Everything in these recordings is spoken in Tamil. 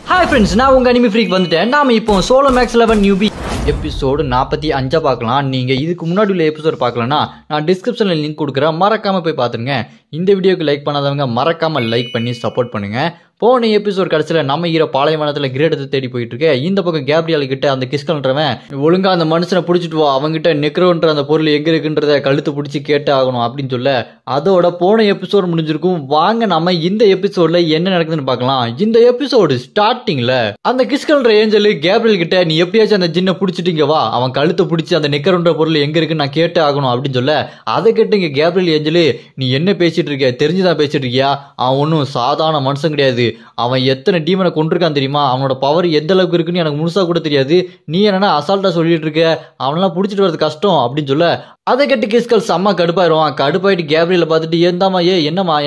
ஹாய் ஃப்ரெண்ட்ஸ், நான் உங்கள் அனிமி ஃப்ரீக் வந்துட்டேன். நாம் இப்போ சோலோ மேக்ஸ் 11 நியூபி எபிசோடு 45 பார்க்கலாம். நீங்கள் இதுக்கு முன்னாடி உள்ள எபிசோடு பார்க்கலன்னா நான் டிஸ்கிரிப்ஷனில் லிங்க் கொடுக்குறேன், மறக்காமல் போய் பார்த்துருங்க. இந்த வீடியோக்கு லைக் பண்ணாதவங்க மறக்காமல் லைக் பண்ணி சப்போர்ட் பண்ணுங்கள். போன எபிசோட் கடைசியில் நம்ம ஹீரோ பாலைவனத்தில் கிரேடத்தை தேடி போயிட்டு இருக்க. இந்த பக்கம் கேப்ரியல் கிட்ட அந்த கிஸ்கல்ன்றவன் ஒழுங்கா அந்த மனுஷனை பிடிச்சிட்டு வா, அவங்ககிட்ட நெக்ரோன்ற அந்த பொருள் எங்க இருக்குன்றத கழுத்து பிடிச்சி கேட்டு ஆகணும் அப்படின்னு சொல்ல அதோட போன எபிசோடு முடிஞ்சிருக்கும். வாங்க நம்ம இந்த எபிசோட்ல என்ன நடக்குதுன்னு பார்க்கலாம். இந்த எபிசோடு ஸ்டார்டிங்ல அந்த கிஸ்கல்ன்ற ஏஞ்சல் கேப்ரியல் கிட்ட நீ எப்படியாச்சும் அந்த ஜின்னை பிடிச்சிட்டீங்க வா, அவன் கழுத்தை பிடிச்சி அந்த நெக்ரோன்ற பொருள் எங்க இருக்குன்னு நான் கேட்டு ஆகணும் அப்படின்னு சொல்ல அதை கேட்டு இங்க கேப்ரியல் ஏஞ்சல் நீ என்ன பேசிட்டு இருக்க, தெரிஞ்சுதான் பேசிட்டு இருக்கியா, அவன் ஒன்றும் சாதாரண மனுஷன் கிடையாது, அவன் எத்தனை டீமனை கொண்டிருக்கான் தெரியுமா, அவனோட பவர் எந்த அளவுக்கு இருக்குன்னு எனக்கு முழுசா கூட தெரியாது, நீ என்னன்னா அசால்ட்டா சொல்லிட்டு இருக்க, அவனெல்லாம் பிடிச்சிட்டு வரது கஷ்டம் அப்படின்னு சொல்ல அதை கேட்டு கிஸ்கல் செம்ம கடுப்பாயிருவான். கடுப்பாயிட்டு கேப்ரியலை பார்த்துட்டு ஏந்தாமா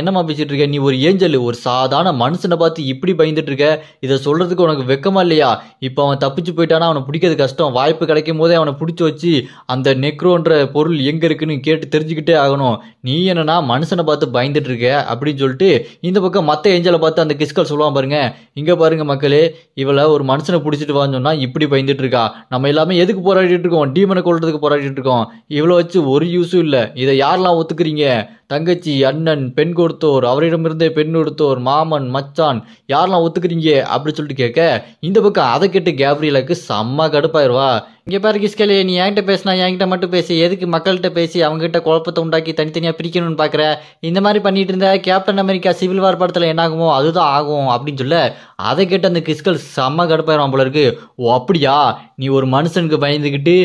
என்னமா பேசிட்டு இருக்க, நீ ஒரு ஏஞ்சல், ஒரு சாதாரண மனுஷனை பார்த்து இப்படி பயந்துட்டு இருக்க, இதை சொல்றதுக்கு உனக்கு வெக்கமா இல்லையா, இப்போ அவன் தப்பிச்சு போயிட்டானா அவனை பிடிக்கிறது கஷ்டம், வாய்ப்பு கிடைக்கும் போதே அவனை பிடிச்சி வச்சு அந்த நெக்ரோன்ற பொருள் எங்க இருக்குன்னு கேட்டு தெரிஞ்சுக்கிட்டே ஆகணும், நீ என்னன்னா மனுஷனை பார்த்து பயந்துட்டு இருக்க அப்படின்னு சொல்லிட்டு இந்த பக்கம் மற்ற ஏஞ்சலை பார்த்து அந்த கிஸ்கல் சொல்லுவான் பாருங்க, இங்க பாருங்க மக்களே, இவளை ஒரு மனுஷனை பிடிச்சிட்டு வான்னு சொன்னா இப்படி பயந்துட்டு இருக்கா, நம்ம எல்லாமே எதுக்கு போராடிட்டு இருக்கோம், டீமனை கொள்றதுக்கு போராடிட்டு இருக்கோம், இவ்வளோ ஒரு யூஸும் இல்ல, இதை யாரெல்லாம் ஒத்துக்கிறீங்க, தங்கச்சி, அண்ணன், பெண் கொடுத்தோர், அவரிடமிருந்தே பெண் கொடுத்தோர், மாமன், மச்சான், யாரெல்லாம் ஒத்துக்கிறீங்க அப்படி சொல்லிட்டு கேட்க இந்த பக்கம் அதை கேட்டு கேப்ரியலுக்கு செம்ம கடுப்பாயிருவா. இங்க பாரு கிஸ்கலே, நீ என்கிட்ட பேசினா என்கிட்ட மட்டும் பேசி, எதுக்கு மக்கள்கிட்ட பேசி அவங்க கிட்ட குழப்பத்தை உண்டாக்கி தனித்தனியா பிரிக்கணும்னு பாக்குற, இந்த மாதிரி பண்ணிட்டு இருந்த கேப்டன் அமெரிக்கா சிவில் வார் படத்துல என்ன ஆகுமோ அதுதான் ஆகும் அப்படின்னு சொல்ல அதை கேட்டு அந்த கிஸ்கல் செம்ம கடுப்பாயிரும் போல இருக்கு. ஓ அப்படியா, நீ ஒரு மனுஷனுக்கு பயந்துக்கிட்டு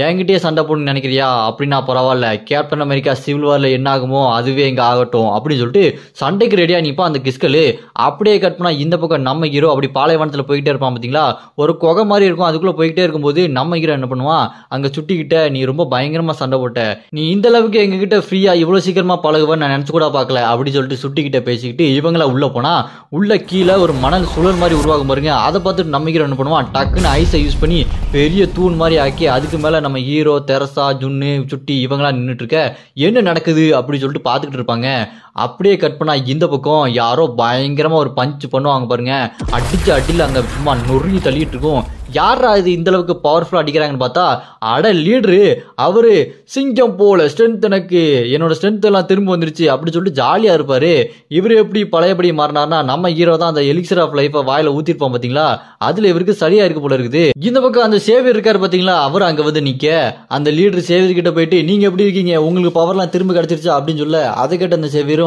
என்கிட்டயே சண்டை போடணும்னு நினைக்கிறியா, அப்படின்னா பரவாயில்ல, கேப்டன் அமெரிக்கா சிவில் வார்ல என்ன ஆகுமோ அதுவே இங்க ஆகட்டும் அப்படின்னு சொல்லிட்டு சண்டைக்கு ரெடியா நிப்பா அந்த கிஸ்கல். அப்படியே கட் பண்ணா இந்த பக்கம் நம்ம ஹீரோ அப்படி பாலைவனத்துல போயிட்டே இருப்பான் பாத்தீங்களா, ஒரு குகை மாதிரி இருக்கும், அதுக்குள்ள போயிட்டே இருக்கும்போது நம்ம ஹீரோ என்ன பண்ணுவான், அங்க சுட்டிக்கிட்ட நீ ரொம்ப பயங்கரமா சண்டை போட்ட, நீ இந்த அளவுக்கு எங்க கிட்ட ஃப்ரீயா இவ்வளவு சீக்கிரமா பழகுவேன்னு நான் நினைச்சு கூட பார்க்கல அப்படி சொல்லிட்டு சுட்டிக்கிட்ட பேசிக்கிட்டு இவங்கள உள்ள போனா உள்ள கீழே ஒரு மணல் சுழல் மாதிரி உருவாகும் பாருங்க. அதை பார்த்துட்டு நம்ம ஹீரோ என்ன பண்ணுவான், டக்குன்னு ஐஸை யூஸ் பண்ணி பெரிய தூண் மாதிரி ஆக்கி அதுக்கு மேல நம்ம ஹீரோ, தெரசா, ஜுன்னு, சுட்டி இவங்களா நின்றுட்டு இருக்க என்ன நடக்குது அப்படி சொல்லிட்டு பார்த்துக்கிட்டு இருப்பாங்க. அப்படியே கட் பண்ணா இந்த பக்கம் யாரோ பயங்கரமா ஒரு பஞ்ச் பண்ணுவாங்க பாருங்க, அடிச்சு அடியில் அங்க சும்மா நொறுங்கி தள்ளிட்டு இருக்கும். யாரா இது இந்த அளவுக்கு பவர்ஃபுல்லா அடிக்கிறாங்கன்னு பார்த்தா அட லீடரு, அவரு சிங்கம் போல ஸ்ட்ரென்த், எனக்கு என்னோட ஸ்ட்ரென்த் எல்லாம் திரும்ப வந்துருச்சு அப்படி சொல்லிட்டு ஜாலியா இருப்பாரு. இவரு எப்படி பழையபடி மாறினார்னா நம்ம ஹீரோ தான் அந்த எலிக்சர் ஆஃப் லைஃபை வாயில ஊத்திருப்போம் பாத்தீங்களா, அதுல இவருக்கு சரியா இருக்கு போல இருக்குது. இந்த பக்கம் அந்த சேவியர் இருக்காரு பாத்தீங்களா, அவர் அங்க வந்து நிக்க அந்த லீடர் சேவியர் கிட்ட போயிட்டு நீங்க எப்படி இருக்கீங்க, உங்களுக்கு பவர்லாம் திரும்ப கிடைச்சிருச்சா அப்படின்னு சொல்ல அதை கேட்ட அந்த சேவியரும்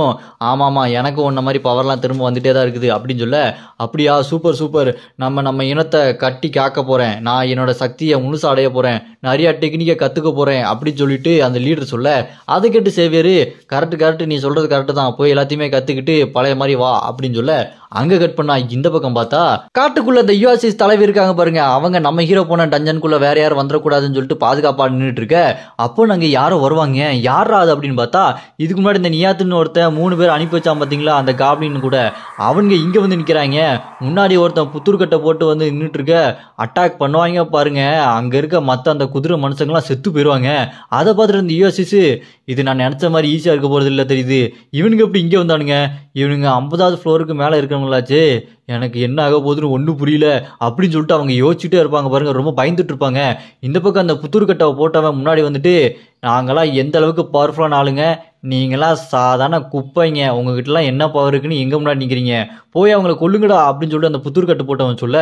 ஆமாமா எனக்கு உன்ன மாதிரி பவர்லாம் திரும்ப வந்துட்டே தான் இருக்குது அப்படின்னு சொல்ல அப்படியா சூப்பர் சூப்பர், நம்ம இனத்தை கட்டி காக்க போறேன், நான் என்னோட சக்தியை முழுசா அடைய போறேன், நிறைய டெக்னிக்கை கத்துக்க போறேன் அப்படின்னு சொல்லிட்டு அந்த லீடர் சொல்ல அதை கேட்டு சேவியர் கரெக்ட் நீ சொல்றது கரெக்ட் தான், போய் எல்லாத்தையுமே கத்துக்கிட்டு பழைய மாதிரி வா அப்படின்னு சொல்ல அங்க கட் பண்ணா இந்த பக்கம் பார்த்தா காட்டுக்குள்ள இந்த யூஎஸ்எஸ் தலைவர் இருக்காங்க பாருங்க, அவங்க நம்ம ஹீரோ போன டஞ்சனுக்குள்ள வேற யாரும் வந்துடக்கூடாதுன்னு சொல்லிட்டு பாதுகாப்பா நின்றுட்டு இருக்க. அப்போ நாங்க யாரோ வருவாங்க, யாரா அது அப்படின்னு பார்த்தா இதுக்கு முன்னாடி இந்த நியாத்துன்னு ஒருத்தன் 3 பேர் அனுப்பி வச்சான் பாத்தீங்களா அந்த காப்ளின் கூட, அவங்க இங்க வந்து நிக்கிறாங்க. முன்னாடி ஒருத்தன் புத்தூர்கட்டை போட்டு வந்து நின்றுட்டு இருக்க, அட்டாக் பண்ணுவாங்க பாருங்க, அங்க இருக்க மத்த அந்த குதிரை மனுஷங்களாம் செத்து போயிருவாங்க. அதை பார்த்துட்டு இந்த யூஎஸ்எஸ் இது நான் நினைச்ச மாதிரி ஈஸியா இருக்க போறது இல்ல தெரியுது, இவனுக்கு எப்படி இங்க வந்தானுங்க, இவனுங்க 50வது ஃப்ளோருக்கு மேல இருக்கிறவங்களாச்சு, எனக்கு என்ன ஆக போகுதுன்னு ஒன்றும் புரியல அப்படின்னு சொல்லிட்டு அவங்க யோசிச்சுட்டே இருப்பாங்க பாருங்க, ரொம்ப பயந்துட்டு இருப்பாங்க. இந்த பக்கம் அந்த புத்தூர்கட்டாவை போட்டவன் முன்னாடி வந்துட்டு நாங்களாம் எந்த அளவுக்கு பவர்ஃபுல்லான ஆளுங்க, நீங்களாம் சாதாரண குப்பைங்க, உங்ககிட்டலாம் என்ன பவர் இருக்குன்னு எங்க முன்னாடி நிக்கிறீங்க, போய் அவங்களை கொல்லுங்கடா அப்படின்னு சொல்லிட்டு அந்த புத்தூர்கட்டு போட்டவன் சொல்ல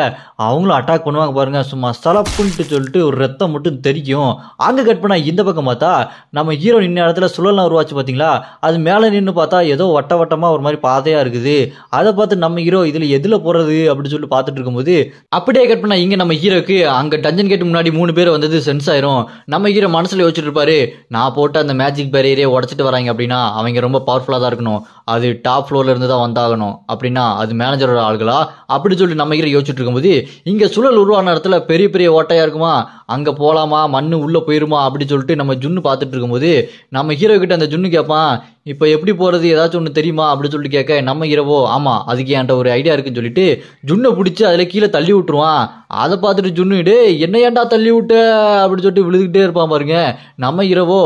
அவங்களும் அட்டாக் பண்ணுவாங்க பாருங்க, சும்மா சலப்புன்ட்டு சொல்லிட்டு ஒரு ரத்தம் மட்டும் தெரிக்கும். அங்க கட் பண்ணா இந்த பக்கம் பார்த்தா நம்ம ஹீரோ நின்ன இடத்துல சுழலாம் உருவாச்சு பாத்தீங்களா, அது மேல நின்று பார்த்தா ஏதோ வட்டமா ஒரு மாதிரி பாதையா இருக்குது. அதை பார்த்து நம்ம ஹீரோ இதுல எதுல போறது அப்படின்னு சொல்லிட்டு பார்த்துட்டு இருக்கும்போது அப்படியே கட் பண்ணா இங்க நம்ம ஹீரோக்கு அங்க டஞ்சன் கேட்டு முன்னாடி 3 பேர் வந்தது சென்ஸ் ஆயிரும். நம்ம ஹீரோ மனசுல யோசிச்சுட்டு இருப்பாரு, நான் போட்ட அந்த மேஜிக் பேரியரே உடச்சிட்டு வராங்க அப்படின்னா அவங்க ரொம்ப பவர்ஃபுல்லா தான் இருக்கணும், அது டாப் ஃப்ளோர்ல இருந்து தான் வந்தாகணும், அப்படின்னா அது மேனேஜரோட ஆளுகளா அப்படி சொல்லி நம்ம ஹீரோ யோசிச்சுட்டு இருக்கும்போது இங்க சுழல் உருவான இடத்துல பெரிய பெரிய ஓட்டையா இருக்குமா, அங்க போலாமா, மண்ணு உள்ள போயிருமா அப்படி சொல்லிட்டு நம்ம ஜுன்னு பார்த்துட்டு இருக்கும்போது நம்ம ஹீரோ கிட்ட அந்த ஜுன்னு கேட்பான், இப்போ எப்படி போறது ஏதாச்சும் ஒன்று தெரியுமா அப்படின்னு சொல்லிட்டு கேட்க நம்ம ஹீரோவோ ஆமா அதுக்கு என்கிட்ட ஒரு ஐடியா இருக்குன்னு சொல்லிட்டு ஜுன்னை பிடிச்சி அதுல கீழே தள்ளி விட்டுருவான். அதை பார்த்துட்டு ஜுன்னு டே என்ன ஏன்டா தள்ளி விட்ட அப்படின்னு சொல்லிட்டு விழுதுகிட்டே இருப்பான் பாருங்க. நம்ம ஹீரோவோ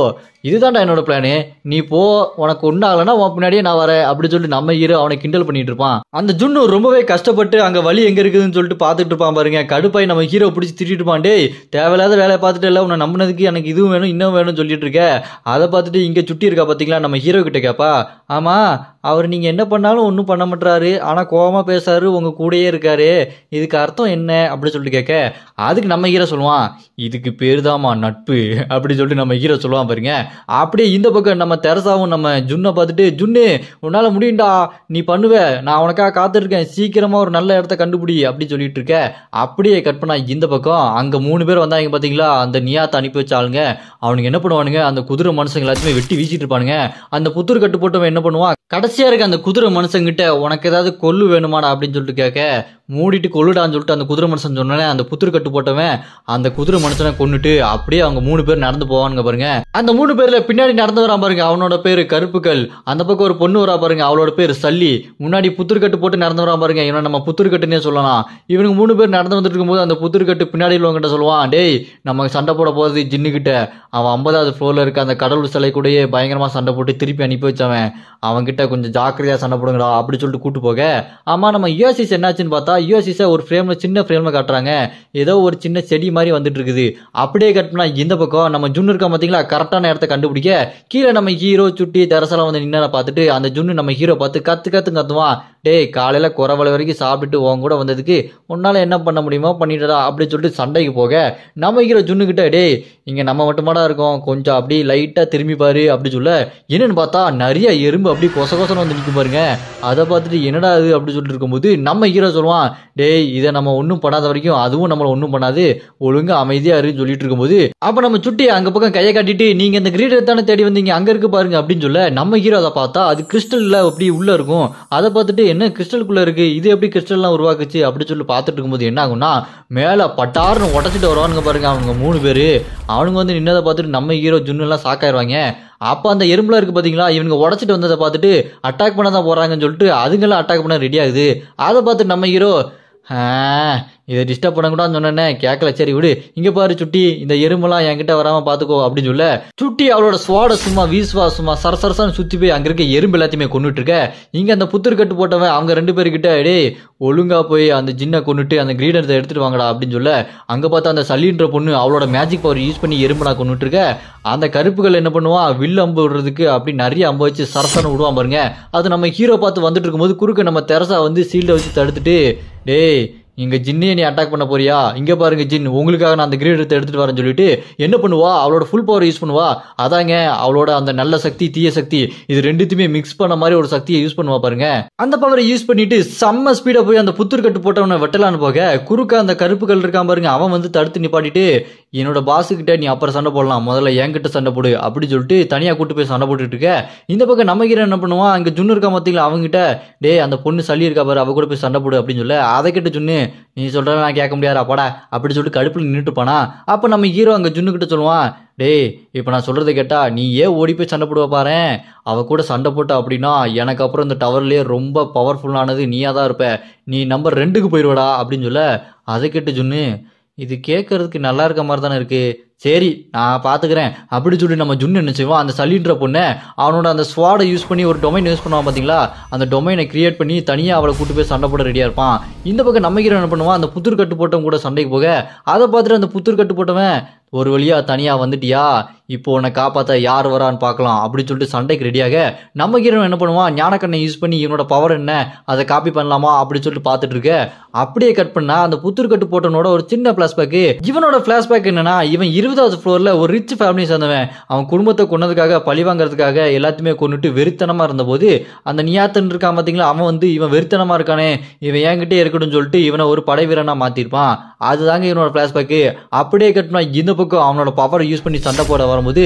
இதுதான்டா என்னோட பிளானு, நீ போ, உனக்கு ஒன்றும் ஆகலைன்னா உன் பின்னாடியே நான் வரேன் அப்படி சொல்லிட்டு நம்ம ஹீரோ அவனை கிண்டல் பண்ணிட்டு இருப்பான். அந்த ஜுன்னு ரொம்பவே கஷ்டப்பட்டு அங்க வலி எங்க இருக்குதுன்னு சொல்லிட்டு பாத்துட்டு இருப்பான் பாருங்க. கடுப்பாய் நம்ம ஹீரோ பிடிச்சி திட்டிட்டு இருப்பான். டேய் தேவையில்லாத வேலையை பார்த்துட்டு இல்ல உன்னை நம்பினதுக்கு எனக்கு இதுவும் வேணும் இன்னும் வேணும்னு சொல்லிட்டு இருக்க. அதை பார்த்துட்டு இங்க சுட்டி இருக்கா பாத்தீங்களா நம்ம ஹீரோ கிட்ட கேப்பா. ஆமா அவர் நீங்க என்ன பண்ணாலும் ஒன்றும் பண்ண மாட்டாரு, ஆனா கோவமா பேசாரு, உங்க கூடயே இருக்காரு, இதுக்கு அர்த்தம் என்ன அப்படி சொல்லிட்டு கேட்க அதுக்கு நம்ம ஹீரோ சொல்லுவான் இதுக்கு பேருதாமா நட்பு அப்படி சொல்லிட்டு நம்ம ஹீரோ சொல்லுவான் பாருங்க. அப்படியே இந்த பக்கம் நம்ம தெரசாவும் நம்ம ஜுன்னை பார்த்துட்டு ஜுன்னு உன்னால முடியும்டா நீ பண்ணுவ, நான் உனக்காக காத்திருக்கேன், சீக்கிரமா ஒரு நல்ல இடத்த கண்டுபிடி அப்படி சொல்லிட்டு இருக்க. அப்படியே கட் பண்ணா இந்த பக்கம் அங்க 3 பேர் வந்தாங்க பாத்தீங்களா அந்த நியாத்தை அனுப்பி வச்ச ஆளுங்க. அவனுக்கு என்ன பண்ணுவானுங்க அந்த குதிரை மனுஷங்க எல்லாத்தையுமே வெட்டி வீசிட்டு இருப்பானுங்க. அந்த புத்தூர் கட்டு போட்டவன் என்ன பண்ணுவான் கடைசியா இருக்க அந்த குதிரை மனுஷங்கிட்ட உனக்கு ஏதாவது கொல்லு வேணுமாடா அப்படின்னு சொல்லிட்டு கேட்க மூடிட்டு கொல்லுடான்னு சொல்லிட்டு அந்த குதிரை மனுஷன் சொன்னேன். அந்த புத்தூர் கட்டு போட்டவன் அந்த குதிரை மனுஷனை கொன்னுட்டு அப்படியே அவங்க 3 பேர் நடந்து போவானுங்க பாருங்க. அந்த 3 பேர்ல பின்னாடி நடந்து வரான் பாருங்க அவனோட பேரு கருப்புக்கல். அந்த பக்கம் ஒரு பொண்ணு வரா பாருங்க அவளோட பேரு சல்லி. முன்னாடி புத்தூர் கட்டு போட்டு நடந்து வரான் பாருங்க இவனை நம்ம புத்தூர் கட்டுன்னே சொல்லலாம். இவனுக்கு 3 பேர் நடந்து வந்துட்டு இருக்கும்போது அந்த புத்தூர் கட்டு பின்னாடி உள்ளவங்கிட்ட சொல்லுவான் டேய் நம்ம சண்டை போட போறது ஜின்னு கிட்ட, அவன் 50வது ஃப்ளோர்ல இருக்க அந்த கடவுள் சிலை கூடயே பயங்கரமா சண்டை போட்டு திருப்பி அனுப்பி வச்சவன், அவன்கிட்ட கொஞ்சம் ஜாக்கிரதையா சண்டை போடுங்கடா அப்படி சொல்லிட்டு கூட்டு போக. ஆமா நம்ம யூஎஸ்சிஸ் என்னாச்சுன்னு பார்த்தா யூஎஸ்சிஸை ஒரு ஃப்ரேம்ல சின்ன ஃப்ரேம்ல காட்டுறாங்க. ஏதோ ஒரு சின்ன செடி மாதிரி வந்துட்டு இருக்குது. அப்படியே கட் பண்ணா இந்த பக்கம் நம்ம ஜுன்னு இருக்கா பாத்தீங்களா கரெக்டான இடத்த கண்டுபிடிக்க கீழே நம்ம ஹீரோ சுட்டி தெரசெல்லாம் வந்து நின்ன பார்த்துட்டு அந்த ஜுன்னு நம்ம ஹீரோ பார்த்து கத்துவான். டேய் காலையில குறவலை வரைக்கும் சாப்பிட்டுட்டு உன் கூட வந்ததுக்கு உன்னால என்ன பண்ண முடியுமோ பண்ணிட்டடா அப்படி சொல்லிட்டு சண்டைக்கு போக நம்ம ஹீரோ ஜுன்னு கிட்ட டேய் இங்க நம்ம மட்டுமாடா இருக்கோம் கொஞ்சம் அப்படி லைட்டா திரும்பி பாரு அப்படி சொல்ல என்னன்னு பார்த்தா நிறைய எறும்பு அப்படி கொசன்னு வந்து நிற்கும் பாருங்க. அதை பார்த்துட்டு என்னடா அது அப்படி சொல்லிட்டு இருக்கும்போது நம்ம ஹீரோ சொல்லுவான் டேய் இதை நம்ம ஒன்றும் பண்ணாத வரைக்கும் அதுவும் நம்மள ஒன்றும் பண்ணாது ஒழுங்கா அமைதியா இருன்னு சொல்லிட்டு இருக்கும்போது அப்ப நம்ம சுட்டி அங்க பக்கம் கையை காட்டிட்டு நீங்க இந்த கிரீடர் தானே தேடி வந்தீங்க அங்க இருக்கு பாருங்க அப்படின்னு சொல்ல நம்ம ஹீரோ அதை பார்த்தா அது கிறிஸ்டல்ல அப்படி உள்ள இருக்கும். அதை பார்த்துட்டு என்ன கிறிஸ்டலுக்குள்ள இருக்கு இது எப்படி கிறிஸ்டல்லாம் உருவாக்குச்சு அப்படி சொல்லி பார்த்துட்டு இருக்கும்போது என்ன ஆகும்னா மேல பட்டாருன்னு உடச்சிட்டு வருவானுங்க பாருங்க அவங்க 3 பேரு. அவனுங்க வந்து நின்னதை பார்த்துட்டு நம்ம ஹீரோ ஜுன்னு எல்லாம் சாக்காயிருவாங்க. அப்ப அந்த எறும்புல இருக்கு பாத்தீங்களா இவனுங்க உடச்சிட்டு வந்ததை பார்த்துட்டு அட்டாக் பண்ணதான் போறாங்கன்னு சொல்லிட்டு அதுங்கெல்லாம் அட்டாக் பண்ண ரெடி ஆகுது. அதை பார்த்துட்டு நம்ம ஹீரோ இதை டிஸ்டர்ப் பண்ணக்கூடாதுன்னு சொன்னேன்னே கேட்கல சரி விடு இங்க பாரு சுட்டி இந்த எறும்பெல்லாம் என்கிட்ட வராம பாத்துக்கோ அப்படின்னு சொல்ல சுட்டி அவளோட சுவாட சும்மா வீசுவா சும்மா சரசரசான்னு சுத்தி போய் அங்க இருக்க எறும்பு எல்லாத்தையுமே கொண்டுட்டு இருக்க. இங்க அந்த புத்தூர் கட்டு போட்டவன் அவங்க 2 பேருக்கிட்ட டேய் ஒழுங்கா போய் அந்த ஜின்னை கொண்டுட்டு அந்த கிரீடத்தை எடுத்துட்டு வாங்கடா அப்படின்னு சொல்ல அங்க பார்த்தா அந்த சல்லின்ற பொண்ணு அவளோட மேஜிக் பவர் யூஸ் பண்ணி எறும்புனா கொண்டுட்டு இருக்க. அந்த கருப்புகள் என்ன பண்ணுவான் வில் அம்பு விடுறதுக்கு அப்படி நிறைய அம்பு வச்சு சரசன்னு விடுவான் பாருங்க. அது நம்ம ஹீரோ பார்த்து வந்துட்டு இருக்கும்போது குறுக்க நம்ம தெரசா வந்து சீல்டை வச்சு தடுத்துட்டு டேய் இங்க ஜின்னையே நீ அட்டாக் பண்ண போறியா இங்க பாருங்க ஜின் உங்களுக்காக நான் அந்த கிரீடத்தை எடுத்துட்டு வரேன்னு சொல்லிட்டு என்ன பண்ணுவா அவளோட ஃபுல் பவர் யூஸ் பண்ணுவா. அதாங்க அவளோட அந்த நல்ல சக்தி தீய சக்தி இது ரெண்டுத்தையுமே மிக்ஸ் பண்ண மாதிரி ஒரு சக்தியை யூஸ் பண்ணுவா பாருங்க. அந்த பவரை யூஸ் பண்ணிட்டு செம்ம ஸ்பீடா போய் அந்த புத்தூர் கட்டு போட்டவனை வெட்டலான்னு போக குறுக்க அந்த கருப்புகள் இருக்கான் பாருங்க அவன் வந்து தடுத்து நிப்பாட்டிட்டு என்னோட பாசுக்கிட்ட நீ அப்புறம் சண்டை போடலாம் முதல்ல என்கிட்ட சண்டை போடு அப்படி சொல்லிட்டு தனியா கூட்டு போய் சண்டை போட்டுட்டு இருக்க. இந்த பக்கம் நம்ம ஹீரோ என்ன பண்ணுவான் அங்க ஜுன்னு இருக்கா பாத்தீங்களா அவங்ககிட்ட டே அந்த பொண்ணு சல்லி இருக்கா பாரு அவ கூட போய் சண்டை போடு அப்படின்னு சொல்ல அதை கிட்ட ஜுன்னு நீ சொல்ற நான் கேட்க முடியாது அப்பாடா அப்படி சொல்லிட்டு கடுப்புல நின்றுட்டு போனா. அப்ப நம்ம ஹீரோ அங்க ஜுன்னு கிட்ட சொல்லுவான் டேய் இப்ப நான் சொல்றதை கேட்டா நீ ஏன் ஓடி போய் சண்டை போடுவ பாரு அவ கூட சண்டை போட்ட அப்படின்னா எனக்கு அப்புறம் இந்த டவர்லயே ரொம்ப பவர்ஃபுல்லானது நீயா தான் இருப்ப நீ நம்பர் 2க்கு போயிடுவடா அப்படின்னு சொல்ல அதை கேட்டு ஜுன்னு இது கேட்கறதுக்கு நல்லா இருக்க மாதிரி தானே இருக்கு சரி நான் பாத்துக்கிறேன் அப்படி சொல்லி நம்ம ஜுன்னு என்ன செய்வோம் அந்த சல்லின்ற பொண்ணை அவனோட அந்த ஸ்வாடை யூஸ் பண்ணி ஒரு டொமைன் யூஸ் பண்ணுவான் பாத்தீங்களா அந்த டொமைனை கிரியேட் பண்ணி தனியா அவளை கூட்டு போய் சண்டை போட ரெடியா இருப்பான். இந்த பக்கம் நம்ம ஹீரோ என்ன பண்ணுவான் அந்த புத்தூர் கட்டு போட்டவன் கூட சண்டைக்கு போக அதை பார்த்துட்டு அந்த புத்தூர் கட்டு போட்டவன் ஒரு வழியா தனியா வந்துட்டியா இப்போ உன்னை காப்பாத்த யார் வரான்னு பார்க்கலாம் அப்படின்னு சொல்லிட்டு சண்டைக்கு ரெடியாக நம்ம ஹீரோ என்ன பண்ணுவான் ஞானக்கண்ணை யூஸ் பண்ணி இவனோட பவர் என்ன அதை காப்பி பண்ணலாமா அப்படின்னு சொல்லிட்டு பார்த்துட்டு இருக்க. அப்படியே கட் பண்ணா அந்த புத்தூர் கட்டு போட்டவனோட ஒரு சின்ன பிளாஷ்பேக் இவனோட பிளாஷ்பேக் என்னன்னா இவன் 20வது ஃப்ளோர்ல ஒரு ரிச் ஃபேமிலி சேர்ந்தவன் அவன் குடும்பத்தை கொன்னதுக்காக பழி வாங்கறதுக்காக எல்லாத்தையுமே கொண்டுட்டு வெறித்தனமா இருந்த போது அந்த நியாத்தன் இருக்கான் பாத்தீங்களா அவன் வந்து இவன் வெறித்தனமா இருக்கானே இவன் என்கிட்டே இருக்கட்டும் சொல்லிட்டு இவனை ஒரு படை வீரனா மாத்திருப்பான். அதுதாங்க இவனோட பிளாஷ்பேக். அப்படியே கட் பண்ணா இந்த பக்கம் அவனோட பவர் யூஸ் பண்ணி சண்டை போட வரும்போது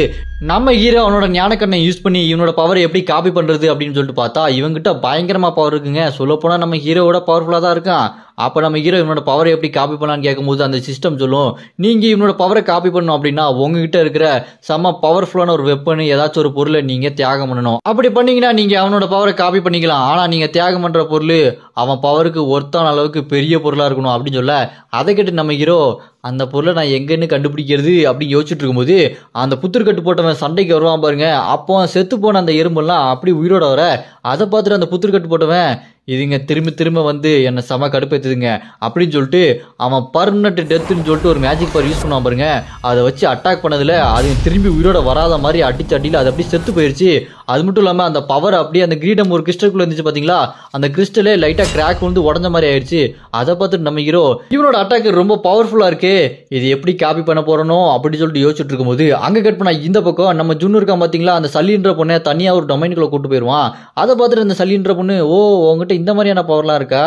நம்ம ஹீரோ அவனோட ஞானக்கண்ணை யூஸ் பண்ணி இவனோட பவர் எப்படி காப்பி பண்றது அப்படின்னு சொல்லிட்டு பார்த்தா இவங்கிட்ட பயங்கரமா பவர் இருக்குங்க. சொல்ல போனா நம்ம ஹீரோவோட பவர்ஃபுல்லா தான் இருக்கான். அப்போ நம்ம ஹீரோ இவனோட பவரை எப்படி காப்பி பண்ணலான்னு கேட்கும்போது அந்த சிஸ்டம் சொல்லும், நீங்கள் இவனோட பவரை காப்பி பண்ணணும் அப்படின்னா உங்ககிட்ட இருக்கிற செம்ம பவர்ஃபுல்லான ஒரு வெப்பன் ஏதாச்சும் ஒரு பொருளை நீங்கள் தியாகம் பண்ணணும். அப்படி பண்ணீங்கன்னா நீங்கள் அவனோட பவரை காப்பி பண்ணிக்கலாம். ஆனால் நீங்கள் தியாகம் பண்ணுற பொருள் அவன் பவருக்கு ஒர்த்தான அளவுக்கு பெரிய பொருளாக இருக்கணும் அப்படின்னு சொல்ல, அதை கேட்டு நம்ம ஹீரோ அந்த பொருளை நான் எங்கன்னு கண்டுபிடிக்கிறது அப்படின்னு யோசிச்சுட்டு இருக்கும்போது அந்த புத்திரக்கட்டு போட்டவன் சண்டைக்கு வருவான் பாருங்க. அப்போ செத்து போன அந்த எறும்பெல்லாம் அப்படி உயிரோட வர அதை பார்த்துட்டு அந்த புத்திரக்கட்டு போட்டவன் இதுங்க திரும்ப திரும்ப வந்து என்னை செம கடுப்பேற்றுதுங்க அப்படின்னு சொல்லிட்டு அவன் பர்மனெண்ட் டெத்துன்னு சொல்லிட்டு ஒரு மேஜிக் பவர் யூஸ் பண்ணுவான் பாருங்க. அதை வச்சு அட்டாக் பண்ணதில் அது திரும்பி உயிரோட வராத மாதிரி அடிச்சு அடியில் அது அப்படியே செத்து போயிடுச்சு. அது மட்டும் இல்லாமல் அந்த பவர் அப்படியே அந்த கிரீடம் ஒரு கிறிஸ்டலுக்குள்ள இருந்துச்சு பார்த்தீங்களா, அந்த கிறிஸ்டலே லைட்டாக கிராக் வந்து உடஞ்ச மாதிரி ஆயிடுச்சு. அதை பார்த்துட்டு நம்ம ஹீரோ இவனோட அட்டாக் ரொம்ப பவர்ஃபுல்லாக இருக்கு, இது எப்படி காப்பி பண்ண போறனோ அப்படின்னு சொல்லிட்டு யோசிச்சுட்டு இருக்கும்போது அங்கே கட் பண்ணா இந்த பக்கம் நம்ம ஜுன்னு இருக்கான் பார்த்தீங்களா, அந்த சல்லின்ற பொண்ணை தனியாக ஒரு டொமைனுக்குள்ள கூட்டு போயிடுவான். அதை பார்த்துட்டு அந்த சல்லின்ற பொண்ணு ஓ உங்ககிட்ட இந்த மாதிரியான பவர்லாம் இருக்கா,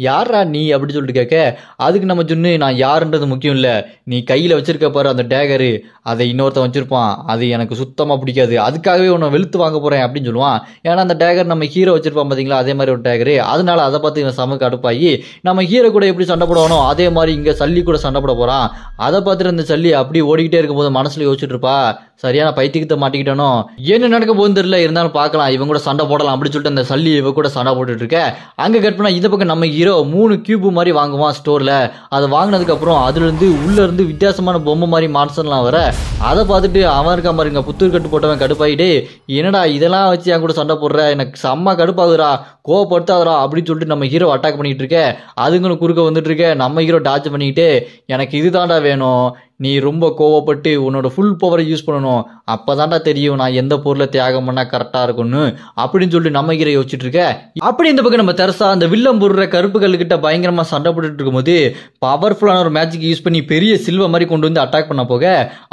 யாரா நீ அப்படின்னு சொல்லிட்டு கேட்க, அதுக்கு நம்ம ஜுன்னு நான் யாருன்றது முக்கியம் இல்லை, நீ கையில் வச்சிருக்க பாரு அந்த டேகரு அதை இன்னொருத்தன் வச்சிருப்பான், அது எனக்கு சுத்தமாக பிடிக்காது, அதுக்காகவே உன்னை வெளுத்து வாங்க போறேன் அப்படின்னு சொல்லுவான். ஏன்னா அந்த டேகர் நம்ம ஹீரோ வச்சிருப்பான் பார்த்தீங்களா அதே மாதிரி ஒரு டேகரு. அதனால அதை பார்த்து இவன் சம கடுப்பாகி நம்ம ஹீரோ கூட எப்படி சண்டை போடணும் அதே மாதிரி இங்கே சல்லி கூட சண்டை போட போறான். அதை பார்த்துட்டு அந்த சல்லி அப்படி ஓடிக்கிட்டே இருக்கும்போது மனசுல யோசிச்சுட்டு இருப்பா, சரியான பைத்தியத்தை மாட்டிக்கிட்டானோ என்ன நடக்க போகுதுன்னு தெரியல, இருந்தாலும் பார்க்கலாம் இவங்க கூட சண்டை போடலாம் அப்படின்னு சொல்லிட்டு அந்த சல்லி இவ கூட சண்டை போட்டுட்டு இருக்க. அங்கே கட் பண்ணா இந்த பக்கம் நம்ம ஹீரோ 3 கியூப் மாதிரி வாங்குவான் ஸ்டோர்ல. அதை வாங்கினதுக்கு அப்புறம் அதுல இருந்து உள்ள இருந்து வித்தியாசமான பொம்மை மாதிரி மான்ஸ்டர்லாம் வர அதை பார்த்துட்டு அவன் இருக்க பாருங்க புத்தூர் கட்டு போட்டவன் கடுப்பாயிட்டு, என்னடா இதெல்லாம் வச்சு என் கூட சண்டை போடுற, எனக்கு செம்ம கடுப்பாகுதுரா, கோவப்படுத்தாதரா அப்படின்னு சொல்லிட்டு நம்ம ஹீரோ அட்டாக் பண்ணிட்டு இருக்க. அதுங்களும் குறுக்க வந்துட்டு இருக்க. நம்ம ஹீரோ டாச் பண்ணிக்கிட்டு எனக்கு இதுதான்டா வேணும், நீ ரொம்ப கோவப்பட்டு உன்னோட ஃபுல் பவரை யூஸ் பண்ணணும், அப்பதான்டா தெரியும் நான் எந்த பொருளை தியாகம் பண்ணா கரெக்டா இருக்கும்னு அப்படின்னு சொல்லிட்டு நம்ம ஹீரோ யோசிச்சுட்டு இருக்க. அப்படி இந்த பக்கம் நம்ம தெரசா அந்த வில்லம் பொருற கருப்பு கல்லுக்கிட்ட பயங்கரமா சண்டை போட்டுட்டு இருக்கும்போது பவர்ஃபுல்லான ஒரு மேஜிக் யூஸ் பண்ணி பெரிய சில்வ மாதிரி கொண்டு வந்து அட்டாக் பண்ண போக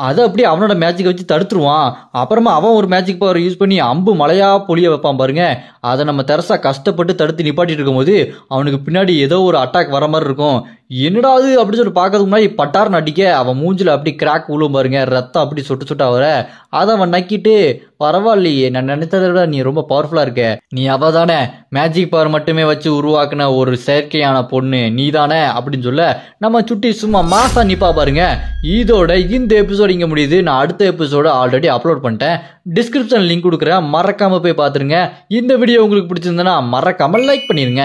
அதை அப்படியே அவனோட மேஜிக்கை வச்சு தடுத்துருவான். அப்புறமா அவன் ஒரு மேஜிக் பவர் யூஸ் பண்ணி அம்பு மலையா பொழிய வைப்பான் பாருங்க. அதை நம்ம தெரசா கஷ்டப்பட்டு தடுத்து நிப்பாட்டிட்டு இருக்கும்போது அவனுக்கு பின்னாடி ஏதோ ஒரு அட்டாக் வர மாதிரி இருக்கும். என்னடா அது அப்படின்னு சொல்லி பார்க்கறதுக்கு முன்னாடி பட்டார்னு அடிக்க அவன் மூஞ்சில அப்படி கிராக் விழுவும் பாருங்க, ரத்தம் அப்படி சொட்டு சொட்டு வர அதை அவன் நக்கிட்டு, பரவாயில்லையே நான் நினைத்ததை விட நீ ரொம்ப பவர்ஃபுல்லா இருக்க, நீ அவ தானே மேஜிக் பவர் மட்டுமே வச்சு உருவாக்குன ஒரு செயற்கையான பொண்ணு நீ தானே அப்படின்னு சொல்ல நம்ம சுட்டி சும்மா மாசா நிப்பா பாருங்க. இதோட இந்த எபிசோட் இங்க முடியுது. நான் அடுத்த எபிசோட ஆல்ரெடி அப்லோட் பண்ணிட்டேன், டிஸ்கிரிப்ஷன் லிங்க் கொடுக்குறேன், மறக்காம போய் பாத்துருங்க. இந்த வீடியோ உங்களுக்கு பிடிச்சிருந்ததுன்னா மறக்காம லைக் பண்ணிருங்க.